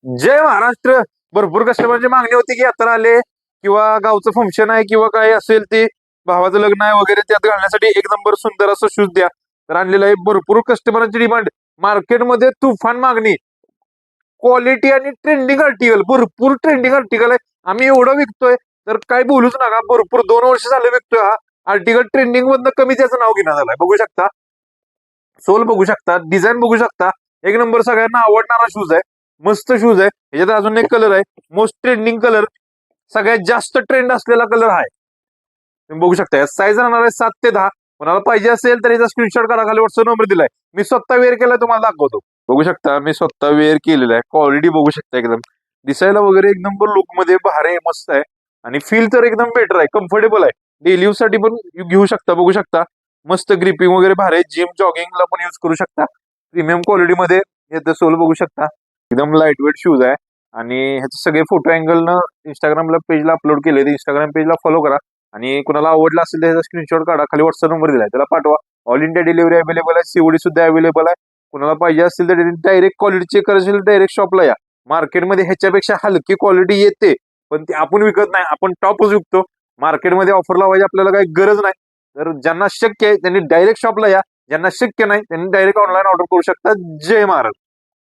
जय महाराष्ट्र. भरपूर कस्टमरची मागणी होती की यात्रा आले किंवा गावचं फंक्शन आहे किंवा काय असेल ते भावाचं लग्न आहे वगैरे त्यात घालण्यासाठी एक नंबर सुंदर असं शूज द्या. तर आणलेलं आहे. भरपूर कस्टमरांची डिमांड, मार्केटमध्ये तुफान मागणी, क्वालिटी आणि ट्रेंडिंग आर्टिकल, भरपूर ट्रेंडिंग आर्टिकल आहे. आम्ही एवढं विकतोय तर काय बोलूच नका. भरपूर 2 वर्ष झाले विकतोय हा आर्टिकल. ट्रेंडिंग मधनं कमी त्याचं नाव घेण्यात आलंय. बघू शकता, सोल बघू शकता, डिझाईन बघू शकता. एक नंबर सगळ्यांना आवडणारा शूज आहे. मस्त शूज आहे. ह्याच्यात अजून एक कलर आहे, मोस्ट ट्रेंडिंग कलर, सगळ्यात जास्त ट्रेंड असलेला कलर आहे. तुम्ही बघू शकता. साईज राहणार आहे 7 ते 10. कोणाला पाहिजे असेल तर याचा स्क्रीनशॉट काढा, खाली व्हॉट्सअप नंबर दिलाय. मी स्वतः वेअर केलाय, तुम्हाला दाखवतो. बघू शकता, मी स्वतः वेअर केलेला आहे. क्वालिटी बघू शकता, एकदम दिसायला वगैरे एक नंबर लुक मध्ये भारी आहे, मस्त आहे. आणि फील तर एकदम बेटर आहे, कम्फर्टेबल आहे. डेली यूज साठी पण घेऊ शकता. बघू शकता, मस्त ग्रिपिंग वगैरे भारी आहे. जिम जॉगिंगला पण यूज करू शकता. प्रीमियम क्वालिटी मध्ये येतं. सोल बघू शकता, एकदम लाईट वेट शूज आहे. आणि ह्याचे सगळे फोटो अँगलनं इंस्टाग्रामला पेजला अपलोड केले. इंस्टाग्राम पेजला फॉलो करा. आणि कुणाला आवडला असेल तर ह्याचा स्क्रीनशॉट काढा, खाली व्हॉट्सअप नंबर दिलाय, त्याला पाठवा. ऑल इंडिया डिलिव्हरी अवेलेबल आहे. सीओडी सुद्धा अवेलेबल आहे. कुणाला पाहिजे असेल तर डायरेक्ट क्वालिटी चेक करायची, डायरेक्ट शॉपला या. मार्केटमध्ये ह्याच्यापेक्षा हलकी क्वालिटी येते, पण ती आपण विकत नाही, आपण टॉपच विकतो. मार्केटमध्ये ऑफर लावायची आपल्याला काही गरज नाही. तर ज्यांना शक्य आहे त्यांनी डायरेक्ट शॉपला या, ज्यांना शक्य नाही त्यांनी डायरेक्ट ऑनलाईन ऑर्डर करू शकता. जय महाराज.